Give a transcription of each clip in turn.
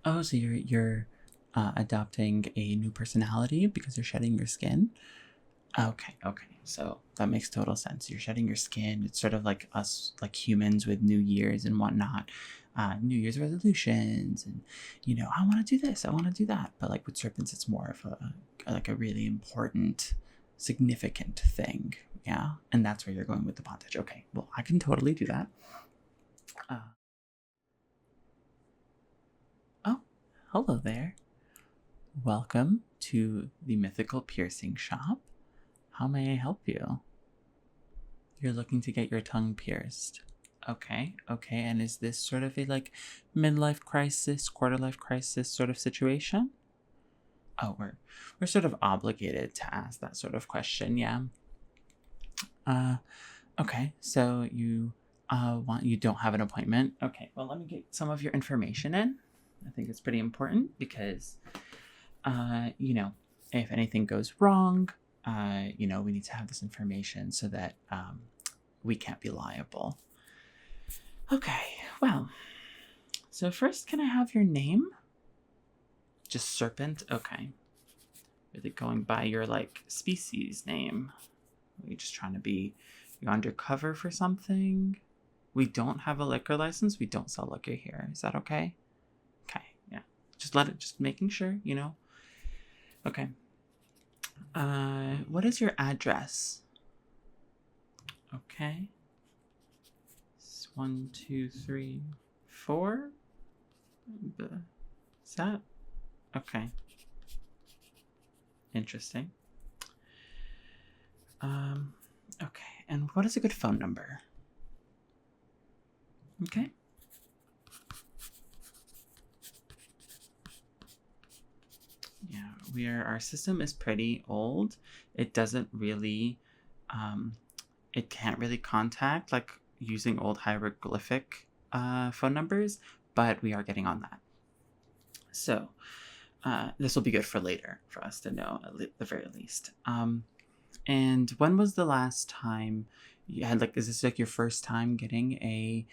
Oh, so you're adopting a new personality because you're shedding your skin? Okay, okay. So that makes total sense. You're shedding your skin. It's sort of like us, like humans with New Year's and whatnot. New Year's resolutions, and I want to do this, I want to do that. But like with serpents, it's more of a really important, significant thing. Yeah, and that's where you're going with the bondage. Okay, well, I can totally do that. Uh, oh, hello there. Welcome to the Mythical Piercing Shop. How may I help you? You're looking to get your tongue pierced. Okay, okay. And is this sort of a like midlife crisis, quarter life crisis sort of situation? Oh, we're sort of obligated to ask that sort of question, yeah. Uh okay. So you don't have an appointment. Okay, well let me get some of your information in. I think it's pretty important because if anything goes wrong, we need to have this information so that we can't be liable. Okay, well, so first, can I have your name? Just Serpent? Okay. Really going by your, like, species name? Are you just trying to be, you undercover for something? We don't have a liquor license. We don't sell liquor here. Is that okay? Okay, yeah. Just making sure, Okay. What is your address? Okay. It's 1, 2, 3, 4. Is that okay? Interesting. Okay. And what is a good phone number? Okay. Yeah, our system is pretty old. It doesn't really, it can't really contact like using old hieroglyphic phone numbers, but we are getting on that. So this will be good for later for us to know at the very least. And when was the last time you had is this like your first time getting a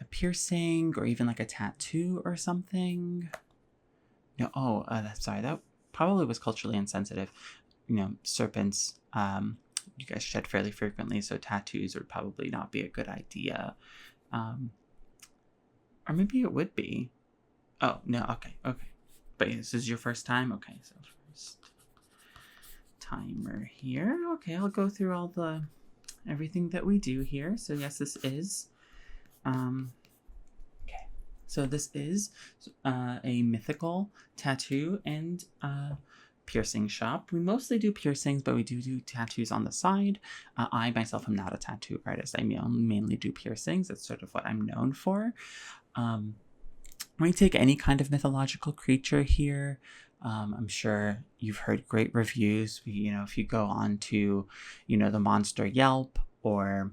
piercing or even like a tattoo or something? No. Oh, sorry. That probably was culturally insensitive. Serpents. You guys shed fairly frequently, so tattoos would probably not be a good idea. Or maybe it would be. Oh no. Okay. Okay. But this is your first time. Okay. So first timer here. Okay, I'll go through all the everything that we do here. So yes, this is. Okay. So this is a mythical tattoo and piercing shop. We mostly do piercings, but we do tattoos on the side. I myself am not a tattoo artist. I mainly do piercings. That's sort of what I'm known for. We take any kind of mythological creature here. I'm sure you've heard great reviews. If you go on to, the monster Yelp or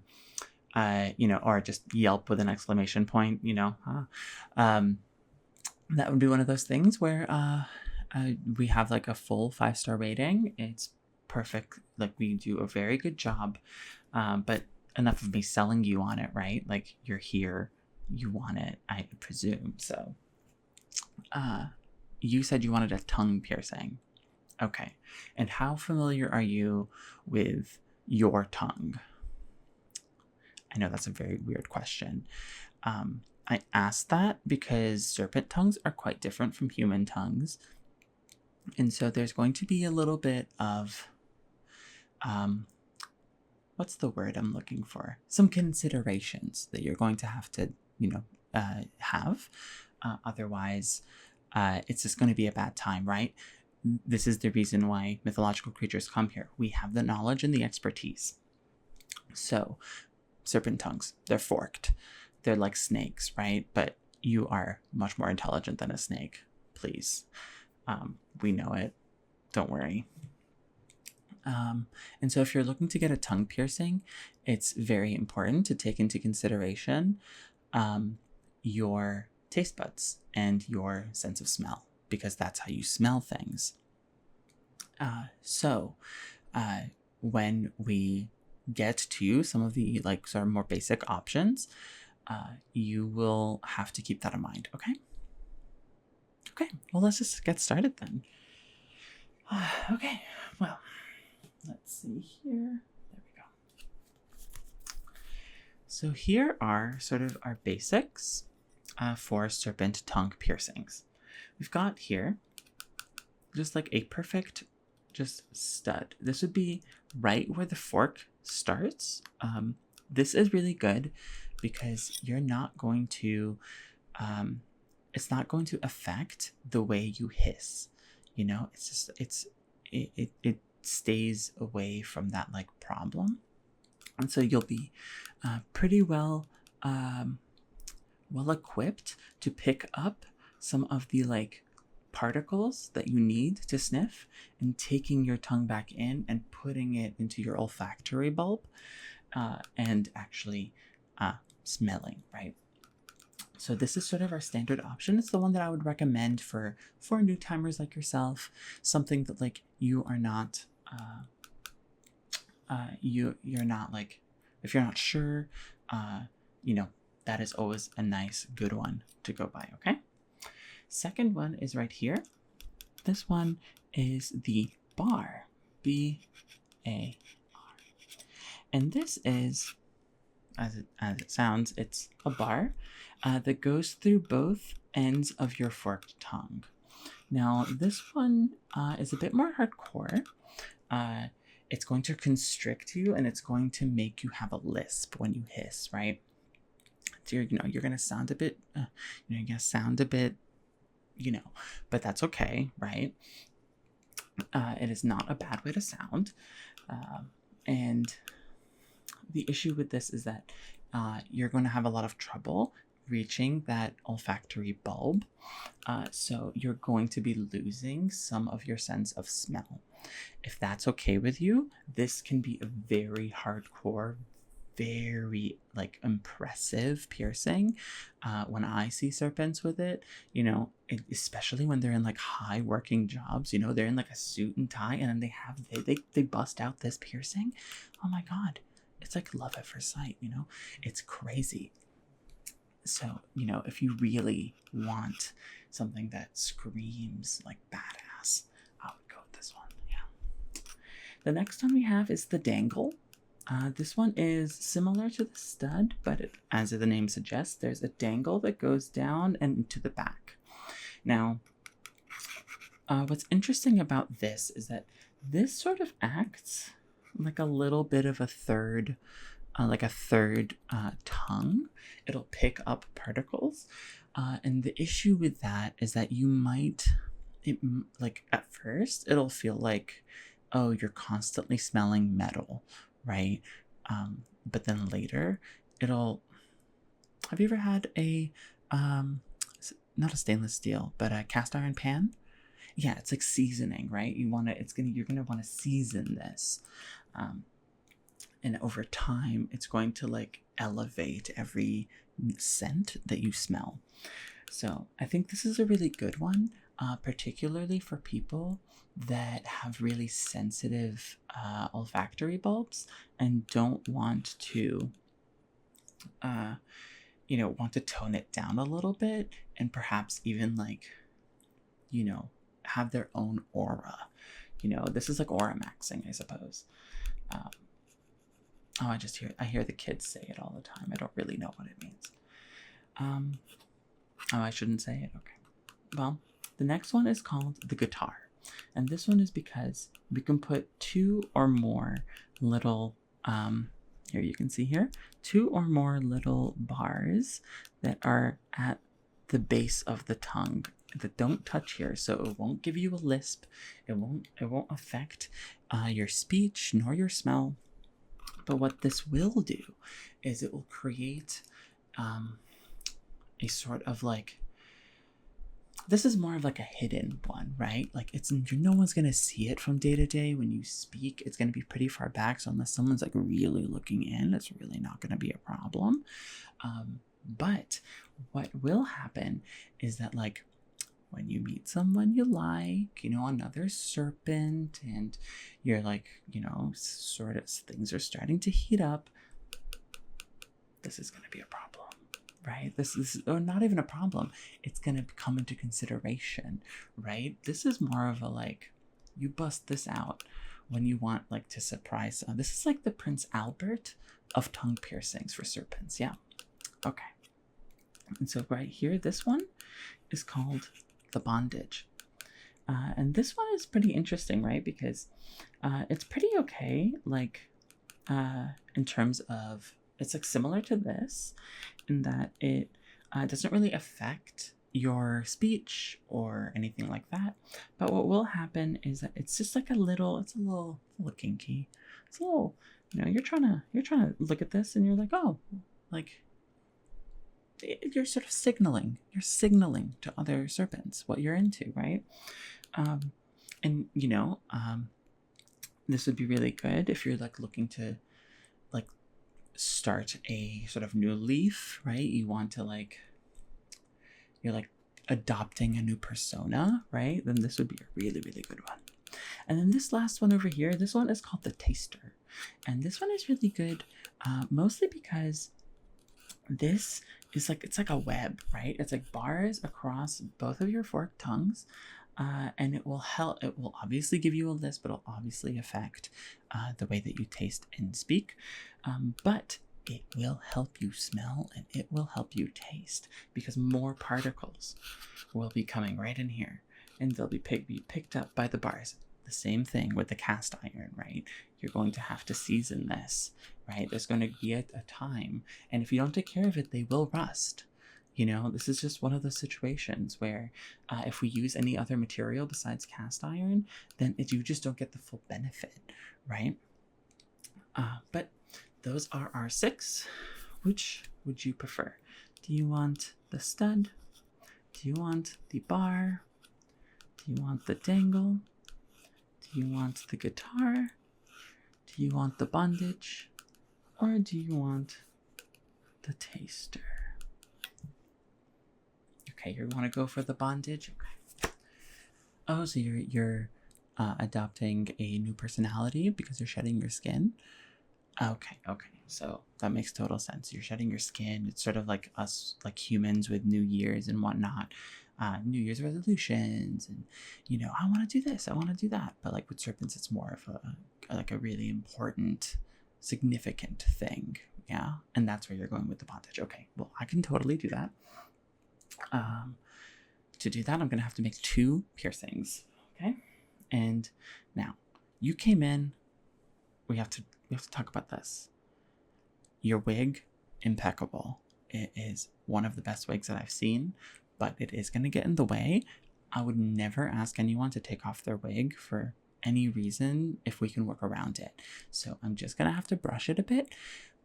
or just Yelp with an exclamation point, that would be one of those things where we have like a full 5-star rating. It's perfect. Like we do a very good job. But enough of me selling you on it, right? Like you're here, you want it, I presume. So, you said you wanted a tongue piercing. Okay. And how familiar are you with your tongue? I know that's a very weird question. I asked that because serpent tongues are quite different from human tongues. And so there's going to be a little bit of, what's the word I'm looking for? Some considerations that you're going to have to, have. Otherwise, it's just going to be a bad time, right? This is the reason why mythological creatures come here. We have the knowledge and the expertise. So, serpent tongues, they're forked. They're like snakes, right? But you are much more intelligent than a snake. Please. We know it. Don't worry. And so if you're looking to get a tongue piercing, it's very important to take into consideration your taste buds and your sense of smell, because that's how you smell things. So when we get to some of the sort of more basic options, you will have to keep that in mind, okay? Well, let's just get started then. Okay, well, let's see here. There we go. So here are sort of our basics for serpent tongue piercings. We've got here just like a perfect just stud. This would be right where the fork starts. This is really good because you're not going to, it's not going to affect the way you hiss. You know, it's just, it stays away from that like problem. And so you'll be pretty well equipped to pick up some of the like particles that you need to sniff and taking your tongue back in and putting it into your olfactory bulb and actually smelling, right? So this is sort of our standard option. It's the one that I would recommend for new timers like yourself, something that like you are not you're not like, if you're not sure, you know, that is always a nice good one to go by. Okay, second one is right here. This one is the bar, B-A-R, and this is, as it sounds, it's a bar that goes through both ends of your forked tongue. Now this one is a bit more hardcore. It's going to constrict you and it's going to make you have a lisp when you hiss, right? So you're gonna sound a bit, you're gonna sound a bit, but that's okay, right? It is not a bad way to sound, and the issue with this is that you're going to have a lot of trouble reaching that olfactory bulb, so you're going to be losing some of your sense of smell. If that's okay with you, this can be a very hardcore, very like impressive piercing. When I see serpents with it, especially when they're in like high working jobs, they're in like a suit and tie and then they bust out this piercing. Oh my God, it's like love at first sight, it's crazy. So, if you really want something that screams like badass, I would go with this one. Yeah. The next one we have is the dangle. This one is similar to the stud, but as the name suggests, there's a dangle that goes down and into the back. Now, what's interesting about this is that this sort of acts like a little bit of a third tongue. It'll pick up particles, and the issue with that is that at first it'll feel like, oh, you're constantly smelling metal, right? But then later have you ever had not a stainless steel, but a cast iron pan? Yeah, it's like seasoning, right? You're gonna want to season this, and over time it's going to like elevate every scent that you smell. So I think this is a really good one, particularly for people that have really sensitive olfactory bulbs and don't want to tone it down a little bit, and perhaps even like have their own aura. This is like aura maxing, I suppose. I hear the kids say it all the time. I don't really know what it means. I shouldn't say it. Okay. Well, the next one is called the guitar. And this one is because we can put two or more little, here you can see here, two or more little bars that are at the base of the tongue that don't touch here. So it won't give you a lisp. It won't affect your speech nor your smell. But what this will do is it will create a sort of like, this is more of like a hidden one, right? Like no one's going to see it from day to day when you speak. It's going to be pretty far back. So unless someone's like really looking in, it's really not going to be a problem. But what will happen is that like when you meet someone you like, another serpent, and you're like, sort of things are starting to heat up, this is going to be a problem. right? This is or not even a problem. It's going to come into consideration, right? This is more of a like, you bust this out when you want like to surprise. This is like the Prince Albert of tongue piercings for serpents. Yeah. Okay. And so right here, this one is called the bondage. And this one is pretty interesting, right? Because it's pretty okay, like in terms of, it's like similar to this in that it doesn't really affect your speech or anything like that. But what will happen is that it's just like it's a little kinky. It's a little, you're trying to look at this and you're like, oh, like you're sort of signaling to other serpents what you're into, right? And this would be really good if you're like looking to like start a sort of new leaf, right? You want to like, you're like adopting a new persona, right? Then this would be a really, really good one. And then this last one over here, this one is called the taster. And this one is really good, mostly because this is like, it's like a web, right? It's like bars across both of your forked tongues. And it will obviously give you a lisp, but it'll obviously affect the way that you taste and speak. But it will help you smell and it will help you taste because more particles will be coming right in here and they'll be picked up by the bars. The same thing with the cast iron, right? You're going to have to season this, right? There's going to be a time, and if you don't take care of it, they will rust. This is just one of those situations where if we use any other material besides cast iron, then you just don't get the full benefit, right? But those are our 6. Which would you prefer? Do you want the stud? Do you want the bar? Do you want the dangle? Do you want the guitar? Do you want the bondage? Or do you want the taster? Okay, you want to go for the bondage? Okay. Oh, so you're adopting a new personality because you're shedding your skin? Okay. So that makes total sense. You're shedding your skin. It's sort of like us, like humans with New Year's and whatnot. New Year's resolutions and, I want to do this, I want to do that. But like with serpents, it's more of a really important, significant thing. Yeah. And that's where you're going with the bondage. Okay. Well, I can totally do that. To do that, I'm going to have to make 2 piercings. Okay. And now you came in, we have to talk about this. Your wig, impeccable. It is one of the best wigs that I've seen, but it is going to get in the way. I would never ask anyone to take off their wig for any reason if we can work around it. So I'm just going to have to brush it a bit,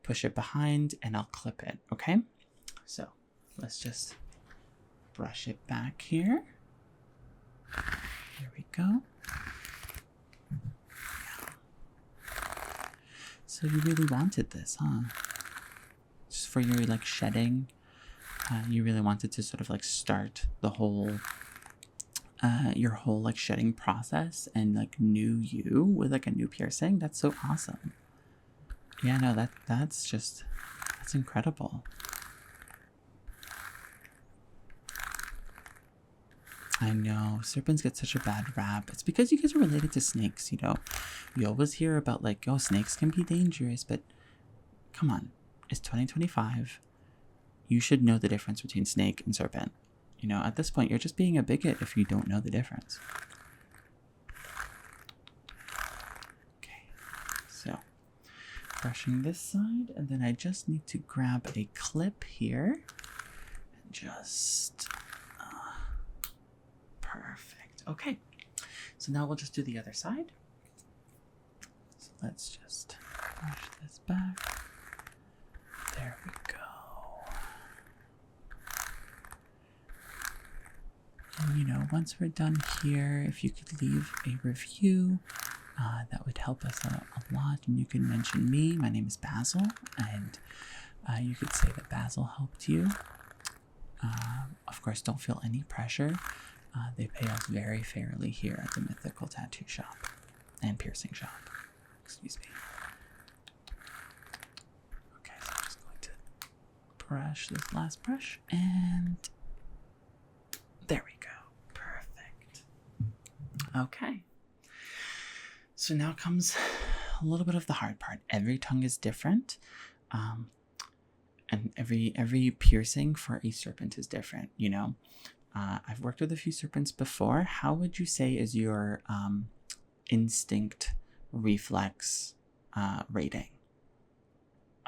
push it behind, and I'll clip it. Okay. So let's just brush it back here. There we go. So you really wanted this, huh? Just for your like shedding, you really wanted to sort of like start the whole, your whole like shedding process and like new you with like a new piercing. That's so awesome. Yeah, no, that's incredible. I know, serpents get such a bad rap. It's because you guys are related to snakes, You always hear about like, oh, snakes can be dangerous, but come on, it's 2025. You should know the difference between snake and serpent. At this point, you're just being a bigot if you don't know the difference. Okay, so brushing this side, and then I just need to grab a clip here and just... Perfect. Okay. So now we'll just do the other side. So let's just brush this back. There we go. And once we're done here, if you could leave a review, that would help us a lot. And you can mention me. My name is Basil. And you could say that Basil helped you. Of course, don't feel any pressure. They pay us very fairly here at the Mythical Tattoo Shop and Piercing Shop. Excuse me. Okay, so I'm just going to brush, this last brush, and there we go. Perfect. Okay. So now comes a little bit of the hard part. Every tongue is different. And every piercing for a serpent is different, you know. I've worked with a few serpents before. How would you say is your instinct reflex rating?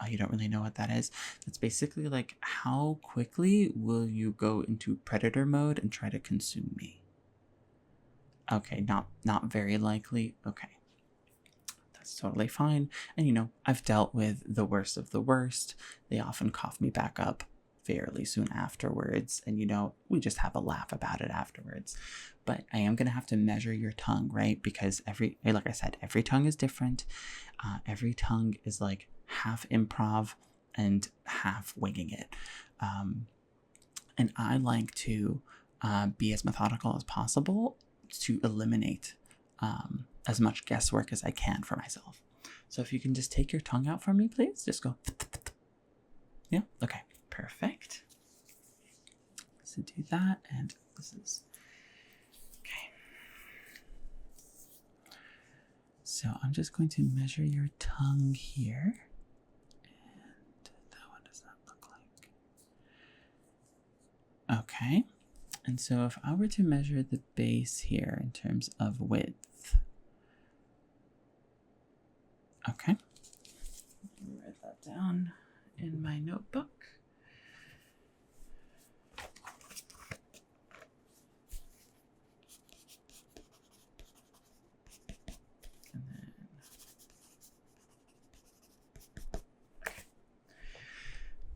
Oh, you don't really know what that is? That's basically like, how quickly will you go into predator mode and try to consume me? Okay, not very likely. Okay. That's totally fine. And you know, I've dealt with the worst of the worst. They often cough me back up fairly soon afterwards, and you know, we just have a laugh about it afterwards. But I am gonna have to measure your tongue, right? Because like I said, every tongue is different. Every tongue is like half improv and half winging it. And I like to be as methodical as possible to eliminate as much guesswork as I can for myself. So if you can just take your tongue out for me, please. Just go. Yeah, okay, perfect. So do that, and this is okay. So I'm just going to measure your tongue here. And that one does not look like. Okay. And so if I were to measure the base here in terms of width. Okay. Write that down in my notebook. And then, okay.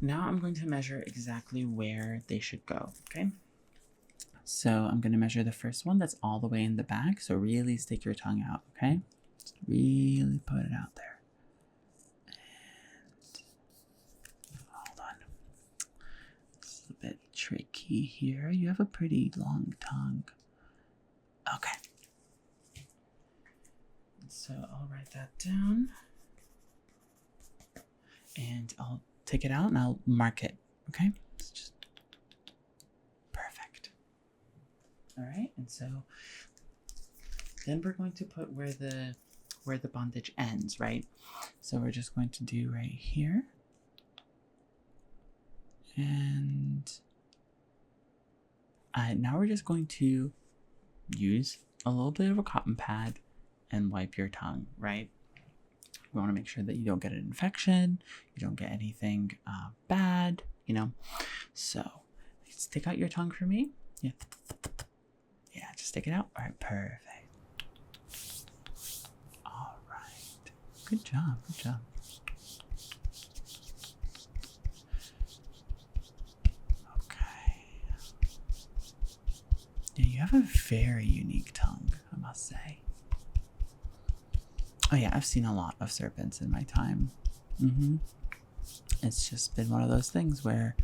Now I'm going to measure exactly where they should go, okay? So I'm going to measure the first one that's all the way in the back. So really stick your tongue out, okay? Just really put it out there. And hold on. This is a bit tricky here. You have a pretty long tongue. Okay. So I'll write that down. And I'll take it out and I'll mark it, okay? It's just perfect. All right, and so then we're going to put where the bondage ends, right? So we're just going to do right here. And now we're just going to use a little bit of a cotton pad and wipe your tongue, right? We want to make sure that you don't get an infection, you don't get anything bad, you know? So stick out your tongue for me. Yeah. Yeah, just stick it out. All right, perfect. All right. Good job, good job. Okay. Yeah, you have a very unique tongue, I must say. Oh yeah, I've seen a lot of serpents in my time. It's just been one of those things where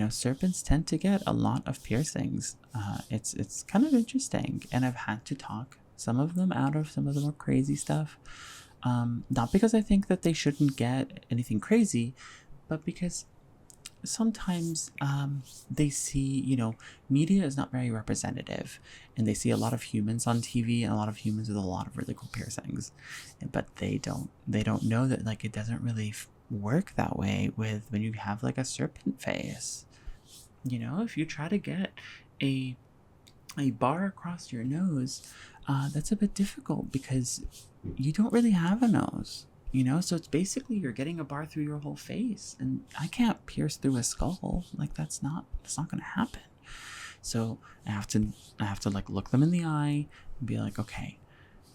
serpents tend to get a lot of piercings. It's kind of interesting, and I've had to talk some of them out of some of the more crazy stuff. Not because I think that they shouldn't get anything crazy, but because sometimes they see, media is not very representative, and they see a lot of humans on TV and a lot of humans with a lot of really cool piercings, but they don't know that like it doesn't really work that way with when you have like a serpent face. If you try to get a bar across your nose, that's a bit difficult because you don't really have a nose. So it's basically you're getting a bar through your whole face, and I can't pierce through a skull. Like that's not gonna happen. So I have to like look them in the eye and be like, okay,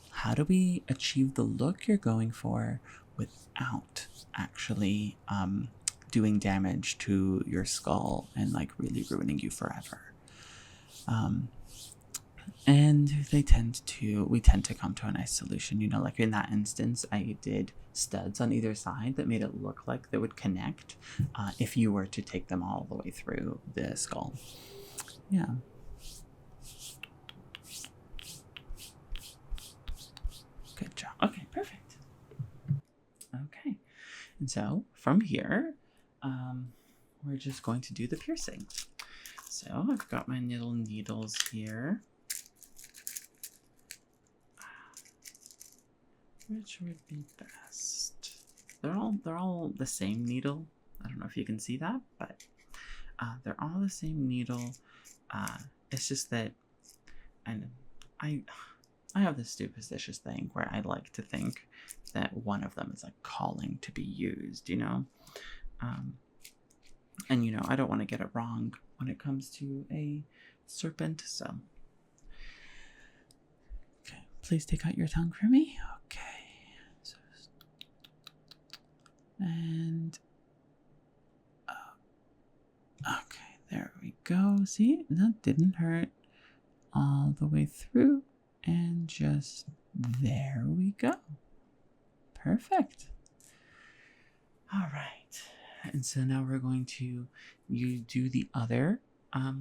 how do we achieve the look you're going for without actually doing damage to your skull and like really ruining you forever? And we tend to come to a nice solution. Like in that instance, I did studs on either side that made it look like they would connect if you were to take them all the way through the skull. Yeah. Good job. Okay, perfect. Okay. And so from here, we're just going to do the piercing. So I've got my little needles here. Which would be best? They're all the same needle. I don't know if you can see that, but they're all the same needle. It's just that, and I have this superstitious thing where I like to think that one of them is like calling to be used, you know? And you know, I don't want to get it wrong when it comes to a serpent, so. Okay, please take out your tongue for me. Okay. So, and okay, there we go. See, that didn't hurt. All the way through, and just there we go. Perfect. All right, and so now we're going to do the other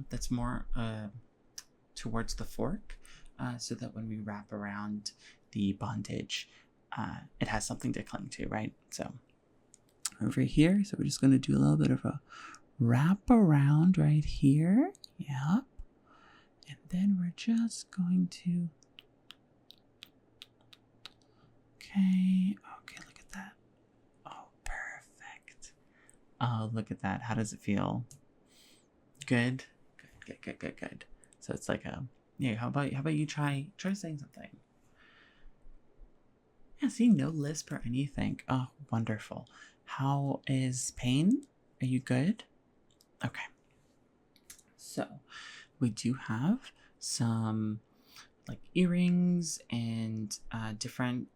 that's more towards the fork, so that when we wrap around the bondage, it has something to cling to, right? So over here, so we're just going to do a little bit of a wrap around right here. Yep. And then we're just going to, okay, look at that. Oh, perfect. Oh, look at that. How does it feel? Good? Good. So it's like yeah, how about you try saying something? Yeah, see, no lisp or anything. Oh, wonderful. How is pain? Are you good? Okay. So we do have some like earrings and different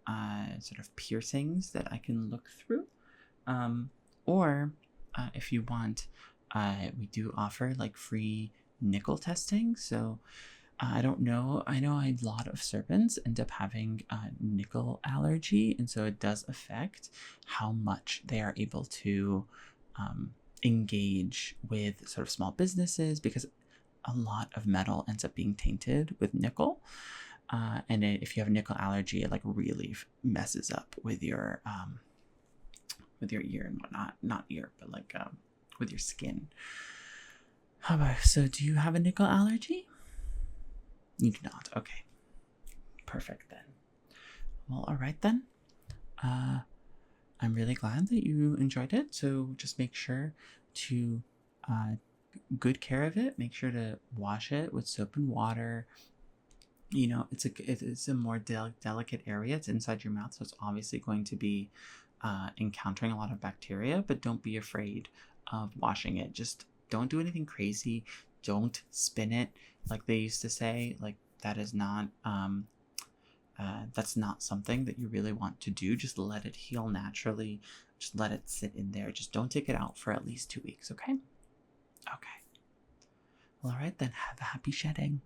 sort of piercings that I can look through. Or if you want, we do offer like free nickel testing. So I don't know. I know a lot of serpents end up having nickel allergy, and so it does affect how much they are able to engage with sort of small businesses, because a lot of metal ends up being tainted with nickel. And if you have a nickel allergy, it like really messes up with your ear and whatnot. Not ear, but like with your skin. So do you have a nickel allergy? You do not. Okay. Perfect then. Well, all right then. I'm really glad that you enjoyed it. So just make sure to good care of it. Make sure to wash it with soap and water. You know, it's a more delicate area. It's inside your mouth, so it's obviously going to be encountering a lot of bacteria, but don't be afraid of washing it. Just don't do anything crazy. Don't spin it like they used to say. Like that is not that's not something that you really want to do. Just let it heal naturally. Just let it sit in there. Just don't take it out for at least 2 weeks, okay? Okay. Well, all right then. Have a happy shedding.